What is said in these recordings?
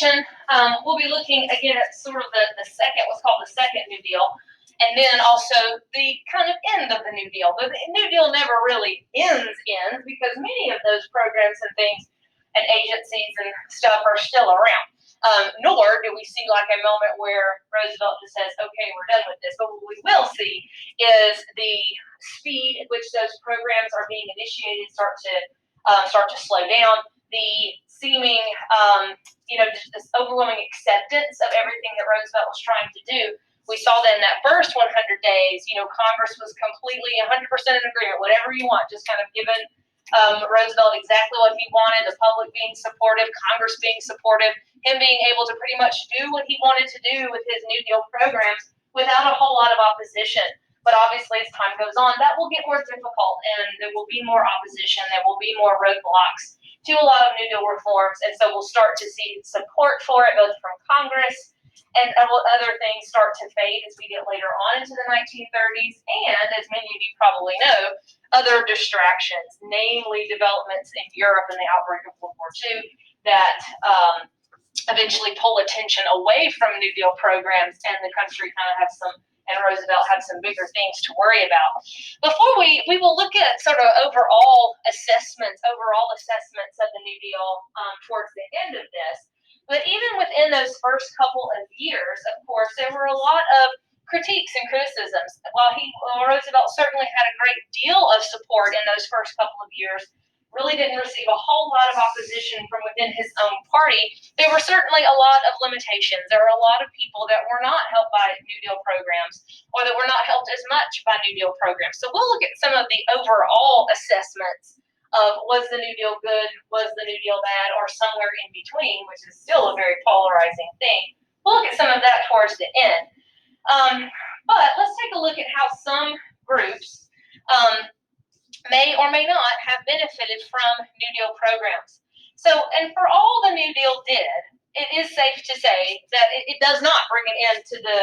section, we'll be looking again at sort of the second, what's called the second New Deal, and then also the kind of end of the New Deal. The New Deal never really ends because many of those programs and things and agencies and stuff are still around. Nor do we see like a moment where Roosevelt just says, okay, we're done with this. But what we will see is the speed at which those programs are being initiated start to slow down. The seeming, just this overwhelming acceptance of everything that Roosevelt was trying to do. We saw that in that first 100 days, Congress was completely 100% in agreement, whatever you want, just kind of giving Roosevelt exactly what he wanted, the public being supportive, Congress being supportive, him being able to pretty much do what he wanted to do with his New Deal programs without a whole lot of opposition. But obviously, as time goes on, that will get more difficult, and there will be more opposition, there will be more roadblocks to a lot of New Deal reforms, and so we'll start to see support for it, both from Congress and other things start to fade as we get later on into the 1930s, and as many of you probably know, other distractions, namely developments in Europe and the outbreak of World War II that eventually pull attention away from New Deal programs, and the country kind of and Roosevelt had some bigger things to worry about. Before we will look at sort of overall assessments of the New Deal towards the end of this. But even within those first couple of years, of course, there were a lot of critiques and criticisms. While Roosevelt certainly had a great deal of support in those first couple of years, really didn't receive a whole lot of opposition from within his own party, there were certainly a lot of limitations. There were a lot of people that were not helped by New Deal programs, or that were not helped as much by New Deal programs. So we'll look at some of the overall assessments of was the New Deal good, was the New Deal bad, or somewhere in between, which is still a very polarizing thing. We'll look at some of that towards the end. But let's take a look at how some groups may or may not have benefited from New Deal programs. So, and for all the New Deal did, it is safe to say that it does not bring an end to the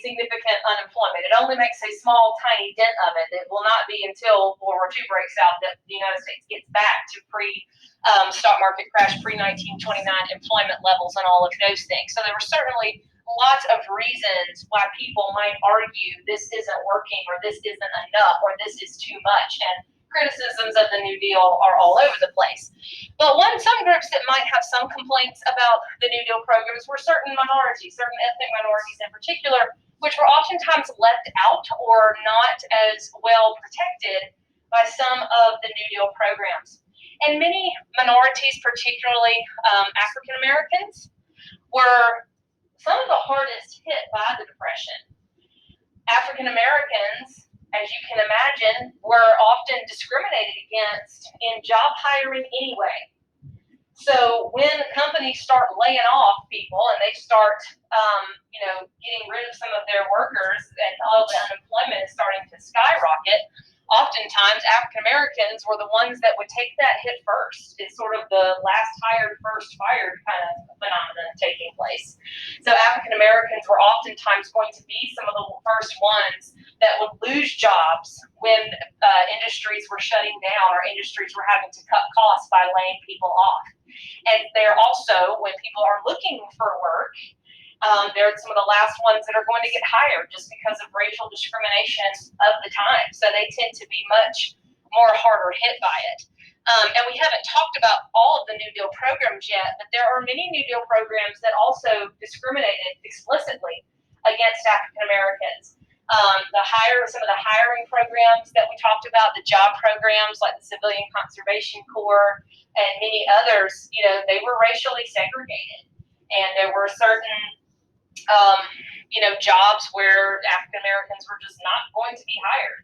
significant unemployment. It only makes a small, tiny dent of it. It will not be until World War II breaks out that the United States gets back to pre-stock market crash, pre-1929 employment levels and all of those things. So there were certainly lots of reasons why people might argue this isn't working, or this isn't enough, or this is too much. And criticisms of the New Deal are all over the place. But some groups that might have some complaints about the New Deal programs were certain minorities, certain ethnic minorities in particular, which were oftentimes left out or not as well protected by some of the New Deal programs. And many minorities, particularly African Americans, were some of the hardest hit by the Depression. African Americans, as you can imagine, were often discriminated against in job hiring anyway. So when companies start laying off people and they start, getting rid of some of their workers, and all the unemployment is starting to skyrocket, oftentimes African Americans were the ones that would take that hit first. It's sort of the last hired, first fired kind of phenomenon taking place. So African Americans were oftentimes going to be some of the first ones that would lose jobs when industries were shutting down, or industries were having to cut costs by laying people off. And they're also, when people are looking for work, they're some of the last ones that are going to get hired just because of racial discrimination of the time. So they tend to be much more harder hit by it. And we haven't talked about all of the New Deal programs yet, but there are many New Deal programs that also discriminated explicitly against African Americans. Some of the hiring programs that we talked about, the job programs like the Civilian Conservation Corps and many others, they were racially segregated. And there were certain jobs where African Americans were just not going to be hired.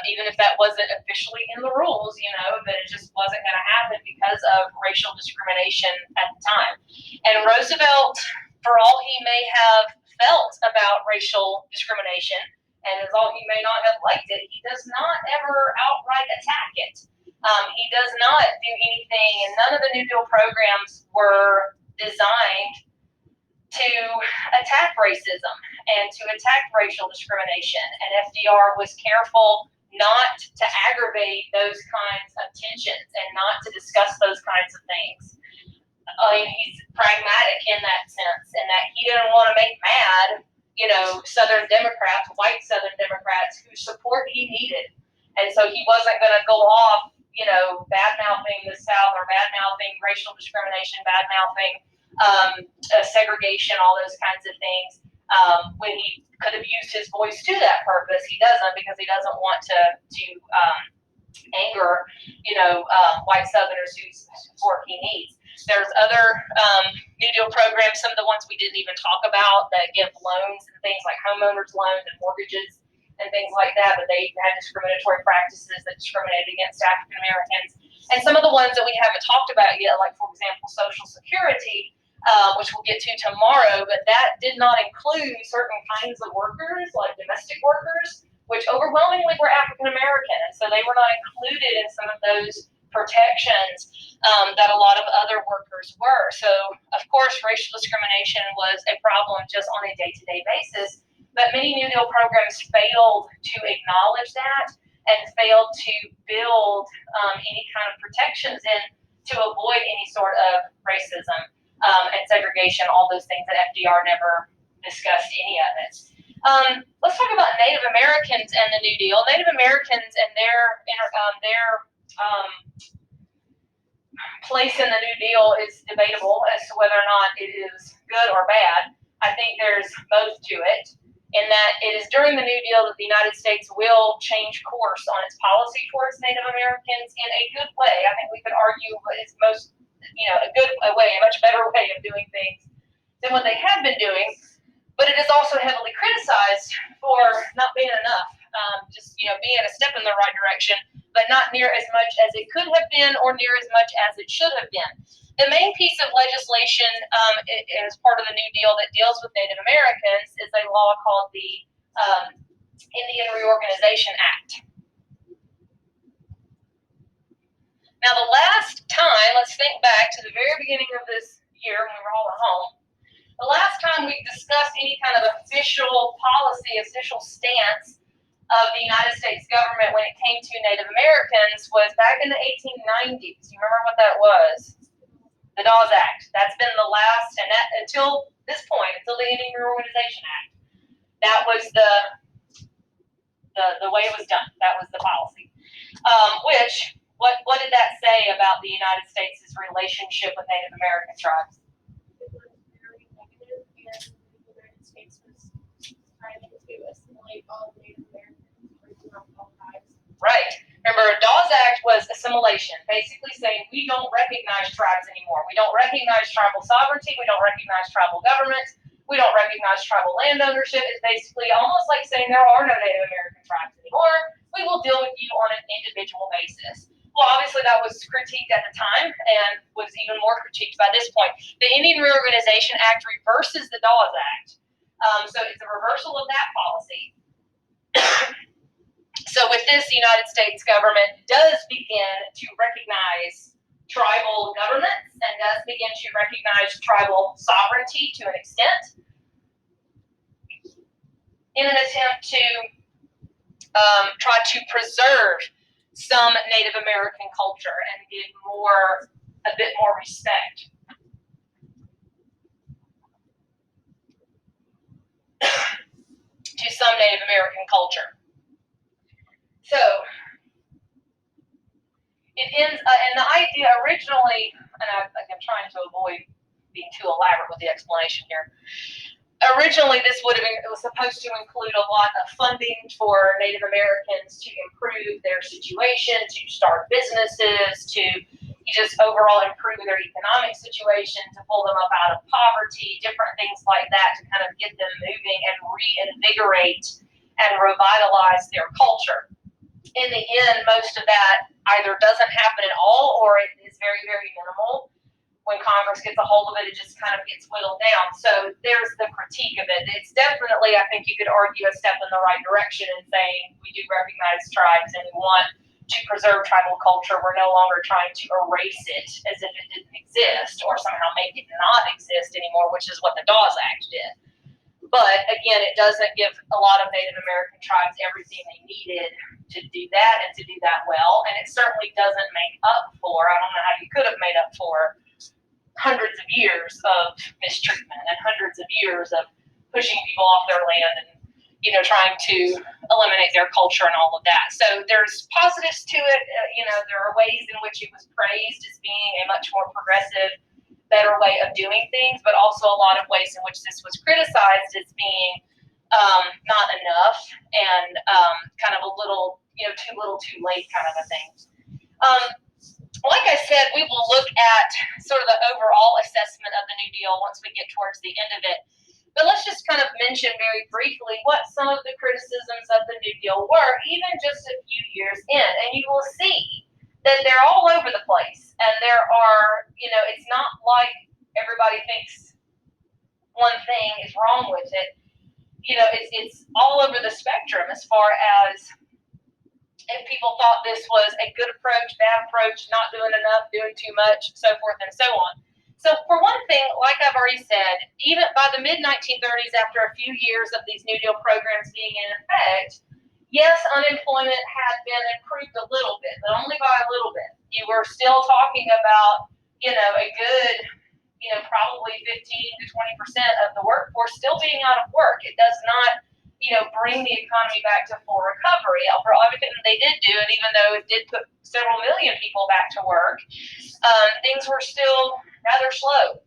Even if that wasn't officially in the rules, that it just wasn't going to happen because of racial discrimination at the time. And Roosevelt, for all he may have felt about racial discrimination, and as all he may not have liked it, he does not ever outright attack it. He does not do anything, and none of the New Deal programs were designed to attack racism and to attack racial discrimination. And FDR was careful not to aggravate those kinds of tensions and not to discuss those kinds of things. he's pragmatic in that sense, in that he didn't want to make mad, Southern Democrats, white Southern Democrats, whose support he needed. And so he wasn't going to go off, bad mouthing the South or bad mouthing racial discrimination, bad mouthing segregation, all those kinds of things. When he could have used his voice to that purpose, he doesn't, because he doesn't want to anger, white Southerners whose support he needs. There's other New Deal programs, some of the ones we didn't even talk about, that give loans and things like homeowners loans and mortgages and things like that, but they had discriminatory practices that discriminated against African Americans. And some of the ones that we haven't talked about yet, like, for example, Social Security, which we'll get to tomorrow, but that did not include certain kinds of workers, like domestic workers, which overwhelmingly were African American, and so they were not included in some of those protections that a lot of other workers were. So, of course, racial discrimination was a problem just on a day-to-day basis, but many New Deal programs failed to acknowledge that and failed to build any kind of protections in to avoid any sort of racism and segregation, all those things that FDR never discussed any of it. Let's talk about Native Americans and the New Deal. Native Americans and their place in the New Deal is debatable as to whether or not it is good or bad. I think there's both to it, in that it is during the New Deal that the United States will change course on its policy towards Native Americans in a good way. I think we could argue it's a good way, a much better way of doing things than what they had been doing. But it is also heavily criticized for not being enough, being a step in the right direction, but not near as much as it could have been or near as much as it should have been. The main piece of legislation as part of the New Deal that deals with Native Americans is a law called the Indian Reorganization Act. Now, the last time, let's think back to the very beginning of this year when we were all at home. The last time we discussed any kind of official policy, official stance of the United States government when it came to Native Americans was back in the 1890s. You remember what that was? The Dawes Act. That's been the last, and that until this point, until the Indian Reorganization Act, that was the way it was done. That was the policy. What did that say about the United States' relationship with Native American tribes? Right. Remember, Dawes Act was assimilation, basically saying we don't recognize tribes anymore. We don't recognize tribal sovereignty. We don't recognize tribal governments. We don't recognize tribal land ownership. It's basically almost like saying there are no Native American tribes anymore. We will deal with you on an individual basis. Well, obviously that was critiqued at the time and was even more critiqued by this point. The Indian Reorganization Act reverses the Dawes Act. So it's a reversal of that policy. So with this, the United States government does begin to recognize tribal governments and does begin to recognize tribal sovereignty to an extent in an attempt to try to preserve some Native American culture and give a bit more respect to some Native American culture. So it ends, and the idea originally, and I'm trying to avoid being too elaborate with the explanation here. Originally, it was supposed to include a lot of funding for Native Americans to improve their situation, to start businesses, to just overall improve their economic situation, to pull them up out of poverty, different things like that, to kind of get them moving and reinvigorate and revitalize their culture. In the end, most of that either doesn't happen at all or it is very, very minimal. When Congress gets a hold of it, it just kind of gets whittled down. So there's the critique of it. It's definitely, I think you could argue, a step in the right direction in saying we do recognize tribes and we want to preserve tribal culture. We're no longer trying to erase it as if it didn't exist or somehow make it not exist anymore, which is what the Dawes Act did. But again, it doesn't give a lot of Native American tribes everything they needed to do that and to do that well. And it certainly doesn't make up for, I don't know how you could have made up for hundreds of years of mistreatment and hundreds of years of pushing people off their land and, trying to eliminate their culture and all of that. So there's positives to it. There are ways in which it was praised as being a much more progressive, better way of doing things, but also a lot of ways in which this was criticized as being not enough and kind of a little, too little, too late kind of a thing. Like I said, we will look at sort of the overall assessment of the New Deal once we get towards the end of it. But let's just kind of mention very briefly what some of the criticisms of the New Deal were, even just a few years in. And you will see that they're all over the place. And there are, it's not like everybody thinks one thing is wrong with it. It's all over the spectrum as far as if people thought this was a good approach, bad approach, not doing enough, doing too much, so forth and so on. So for one thing, like I've already said, even by the mid-1930s, after a few years of these New Deal programs being in effect, yes, unemployment had been improved a little bit, but only by a little bit. You were still talking about, a good, probably 15 to 20% of the workforce still being out of work. It does not, bring the economy back to full recovery. For everything they did do, and even though it did put several million people back to work, things were still rather slow.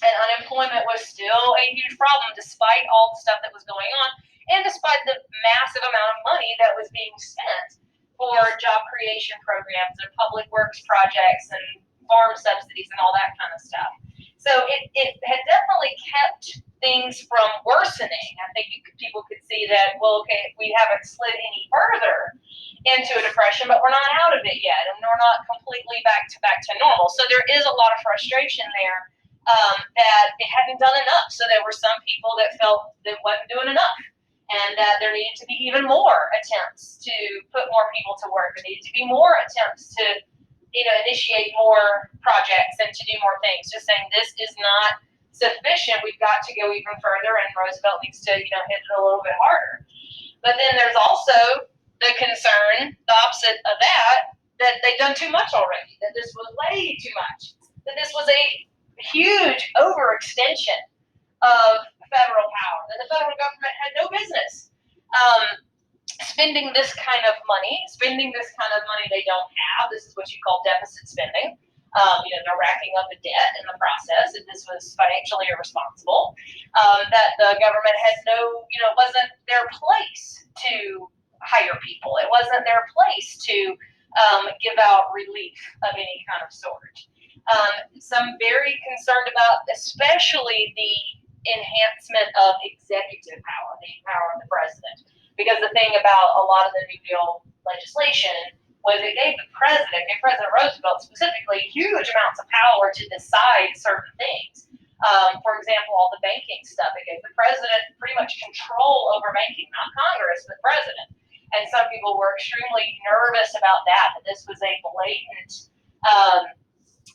And unemployment was still a huge problem despite all the stuff that was going on and despite the massive amount of money that was being spent for job creation programs and public works projects and farm subsidies and all that kind of stuff. So it had definitely kept things from worsening. I think people could see that, well, okay, we haven't slid any further into a depression, but we're not out of it yet, and we're not completely back to normal. So there is a lot of frustration there that it hadn't done enough. So there were some people that felt that it wasn't doing enough, and that there needed to be even more attempts to put more people to work. There needed to be more attempts to initiate more projects and to do more things. Just saying this is not sufficient. We've got to go even further, and Roosevelt needs to hit it a little bit harder. But then there's also the concern, the opposite of that they've done too much already, that this was way too much, that this was a huge overextension of federal power, that the federal government had no business spending this kind of money they don't have. This is what you call deficit spending. They're racking up the debt in the process, and this was financially irresponsible. That the government had it wasn't their place to hire people. It wasn't their place to give out relief of any kind of sort. Some very concerned about especially the enhancement of executive power, the power of the president. Because the thing about a lot of the New Deal legislation was it gave President Roosevelt specifically, huge amounts of power to decide certain things. For example, all the banking stuff. It gave the president pretty much control over banking, not Congress, but president. And some people were extremely nervous about that this was a blatant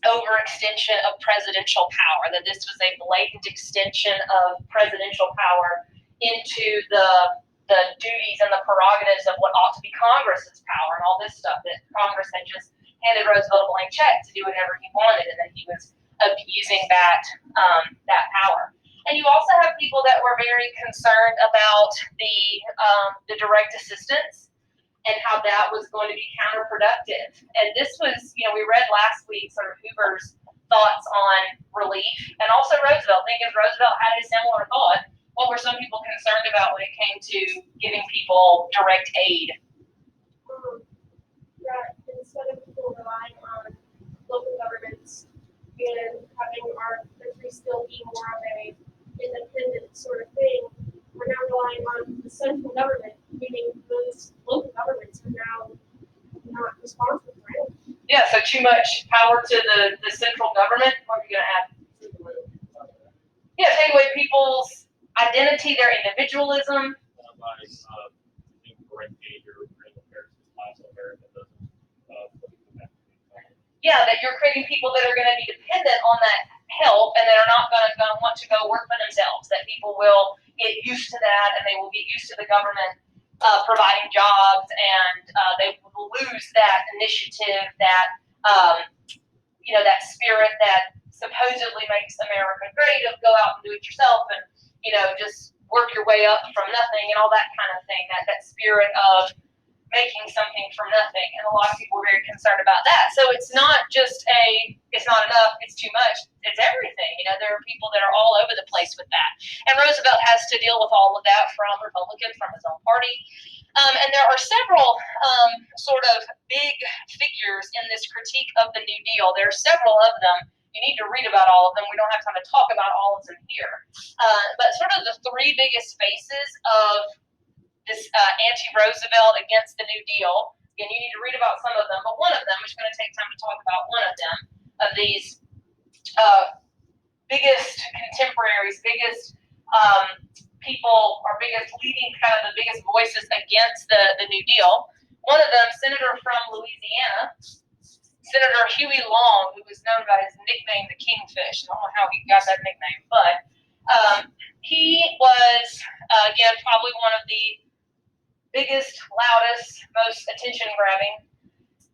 overextension of presidential power, that this was a blatant extension of presidential power into the duties and the prerogatives of what ought to be Congress's power and all this stuff, that Congress had just handed Roosevelt a blank check to do whatever he wanted, and that he was abusing that power. And you also have people that were very concerned about the direct assistance and how that was going to be counterproductive. And this was, we read last week sort of Hoover's thoughts on relief, and also Roosevelt. Thinking Roosevelt had a similar thought. What were some people concerned about when it came to giving people direct aid? That instead of people relying on local governments and having our country still be more of a independent sort of thing, we're now relying on the central government, meaning those local governments are now not responsible for it. Yeah, so too much power to the central government. What are you going to add? Yeah, take away people's identity, their individualism. Yeah, that you're creating people that are going to be dependent on that help, and that are not going to want to go work for themselves. That people will get used to that, and they will get used to the government providing jobs, and they will lose that initiative, that that spirit, that supposedly makes America great of go out and do it yourself and, just work your way up from nothing and all that kind of thing, that spirit of making something from nothing. And a lot of people are very concerned about that. So it's not just it's not enough, it's too much, it's everything. There are people that are all over the place with that. And Roosevelt has to deal with all of that from Republicans, from his own party. And there are several sort of big figures in this critique of the New Deal. There are several of them. You need to read about all of them. We don't have time to talk about all of them here. But sort of the three biggest faces of this anti-Roosevelt against the New Deal. Again, you need to read about some of them, but one of them, which is going to take time to talk about one of them, of these biggest contemporaries, biggest people, or biggest leading, kind of the biggest voices against the New Deal. One of them, Senator from Louisiana, Senator Huey Long, who was known by his nickname, the Kingfish. I don't know how he got that nickname, but he was, again, probably one of the biggest, loudest, most attention-grabbing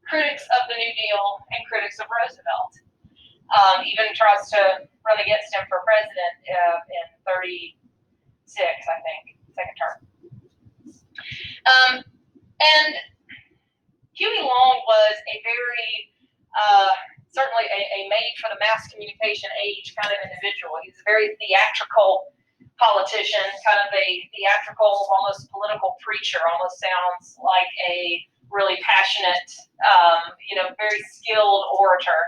critics of the New Deal and critics of Roosevelt. Even tries to run against him for president in 36, I think, second term. And Huey Long was a very, certainly a made for the mass communication age kind of individual. He's a very theatrical politician, kind of a theatrical, almost political preacher, almost sounds like a really passionate, very skilled orator.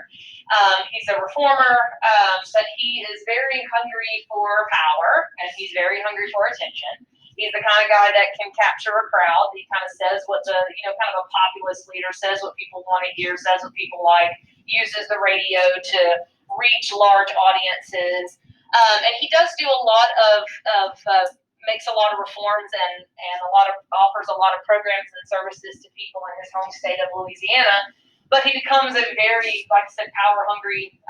He's a reformer, but he is very hungry for power, and he's very hungry for attention. He's the kind of guy that can capture a crowd. He kind of says what kind of a populist leader says what people want to hear, says what people like, uses the radio to reach large audiences. And he does do a lot of makes a lot of reforms and offers a lot of programs and services to people in his home state of Louisiana. But he becomes a very, like I said, power-hungry,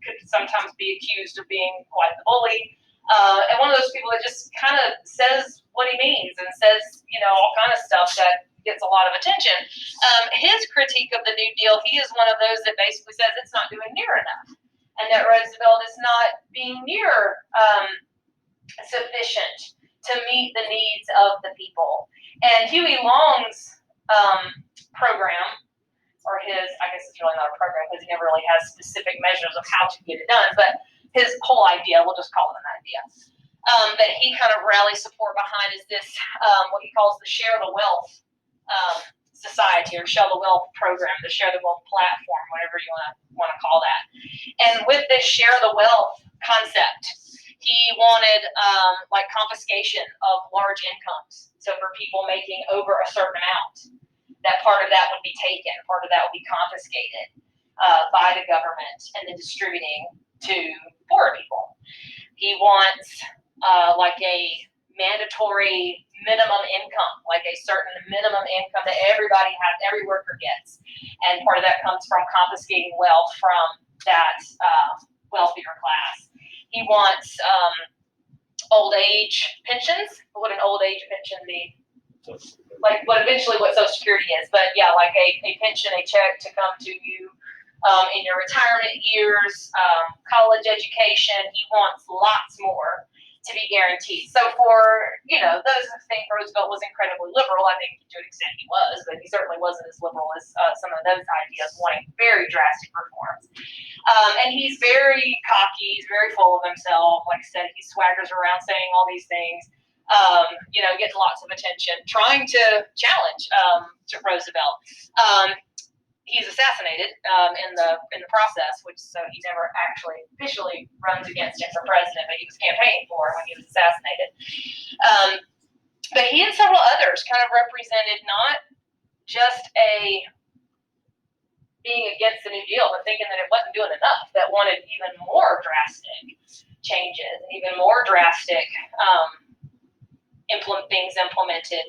could sometimes be accused of being quite the bully. And one of those people that just kind of says what he means and says, all kind of stuff that gets a lot of attention. His critique of the New Deal, he is one of those that basically says it's not doing near enough, and that Roosevelt is not being near sufficient to meet the needs of the people. And Huey Long's program, or his, I guess it's really not a program because he never really has specific measures of how to get it done, but his whole idea, we'll just call it an idea, that he kind of rallies support behind is this, what he calls the Share the Wealth society, or Share the Wealth program, the Share the Wealth platform, whatever you want to call that. And with this Share the Wealth concept, he wanted like confiscation of large incomes. So for people making over a certain amount, that part of that would be taken, part of that would be confiscated by the government and then distributing to poor people. He wants like a mandatory minimum income, like a certain minimum income that every worker gets. And part of that comes from confiscating wealth from that wealthier class. He wants old age pensions. What would an old age pension be? Like what Social Security is. But yeah, like a pension, a check to come to you in your retirement years, college education. He wants lots more to be guaranteed. So for, those who think Roosevelt was incredibly liberal, I think to an extent he was, but he certainly wasn't as liberal as some of those ideas, wanting very drastic reforms. And he's very cocky, he's very full of himself. Like I said, he swaggers around saying all these things, getting lots of attention, trying to challenge to Roosevelt. He's assassinated in the process, so he never actually officially runs against him for president, but he was campaigning for him when he was assassinated. But he and several others kind of represented not just being against the New Deal, but thinking that it wasn't doing enough, that wanted even more drastic changes, even more drastic things implemented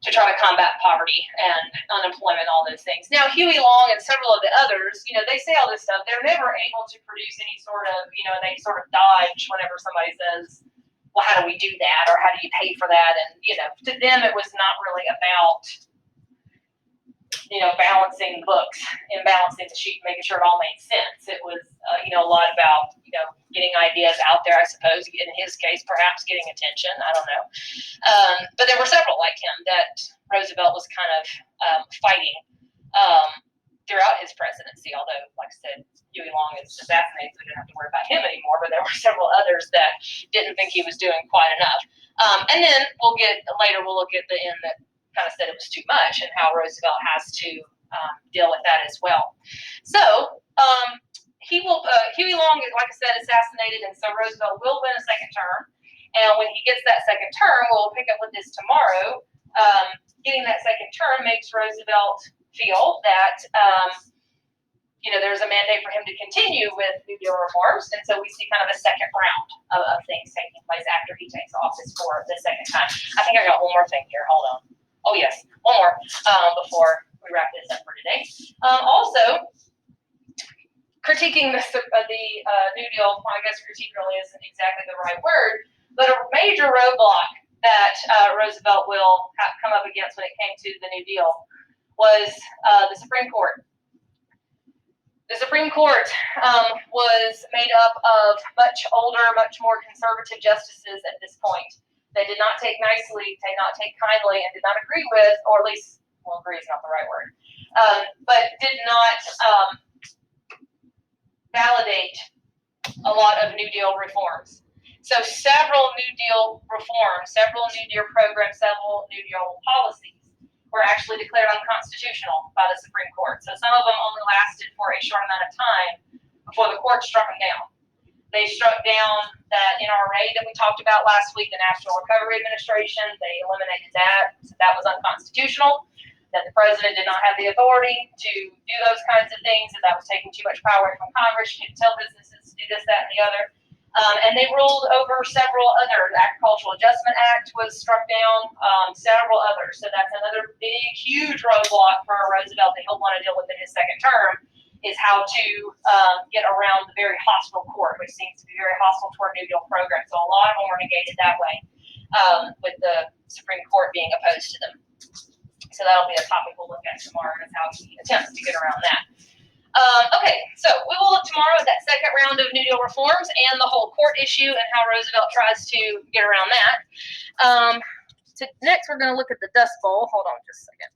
to try to combat poverty and unemployment, all those things. Now, Huey Long and several of the others, they say all this stuff. They're never able to produce any sort of, they sort of dodge whenever somebody says, well, how do we do that? Or how do you pay for that? And, to them, it was not really about balancing the books and balancing the sheet, making sure it all made sense. It was, a lot about, getting ideas out there, I suppose. In his case, perhaps getting attention. I don't know. But there were several like him that Roosevelt was kind of fighting throughout his presidency. Although, like I said, Huey Long is assassinated, so we didn't have to worry about him anymore. But there were several others that didn't think he was doing quite enough. And then we'll look at the end that kind of said it was too much, and how Roosevelt has to deal with that as well. So Huey Long is, like I said, assassinated, and so Roosevelt will win a second term. And when he gets that second term, we'll pick up with this tomorrow. Getting that second term makes Roosevelt feel that there's a mandate for him to continue with New Deal reforms, and so we see kind of a second round of things taking place after he takes office for the second time. I think I got one more thing here. Hold on. Oh yes, one more before we wrap this up for today. Also, critiquing the New Deal. I guess critique really isn't exactly the right word, but a major roadblock that Roosevelt will come up against when it came to the New Deal was the Supreme Court. The Supreme Court was made up of much older, much more conservative justices at this point. They did not take nicely, did not take kindly, and did not agree with, or at least, well, agree is not the right word, but did not validate a lot of New Deal reforms. So several New Deal reforms, several New Deal programs, several New Deal policies were actually declared unconstitutional by the Supreme Court. So some of them only lasted for a short amount of time before the court struck them down. They struck down that NRA that we talked about last week, the National Recovery Administration. They eliminated that. So that was unconstitutional, that the president did not have the authority to do those kinds of things, that was taking too much power away from Congress. You could tell businesses to do this, that, and the other. And they ruled over several other. The Agricultural Adjustment Act was struck down, several others. So that's another big, huge roadblock for Roosevelt that he'll want to deal with in his second term, is how to get around the very hostile court, which seems to be very hostile toward New Deal programs. So a lot of them were negated that way, with the Supreme Court being opposed to them. So that'll be a topic we'll look at tomorrow, is how he attempts to get around that. Okay, so we will look tomorrow at that second round of New Deal reforms and the whole court issue and how Roosevelt tries to get around that. Next, we're going to look at the Dust Bowl. Hold on just a second.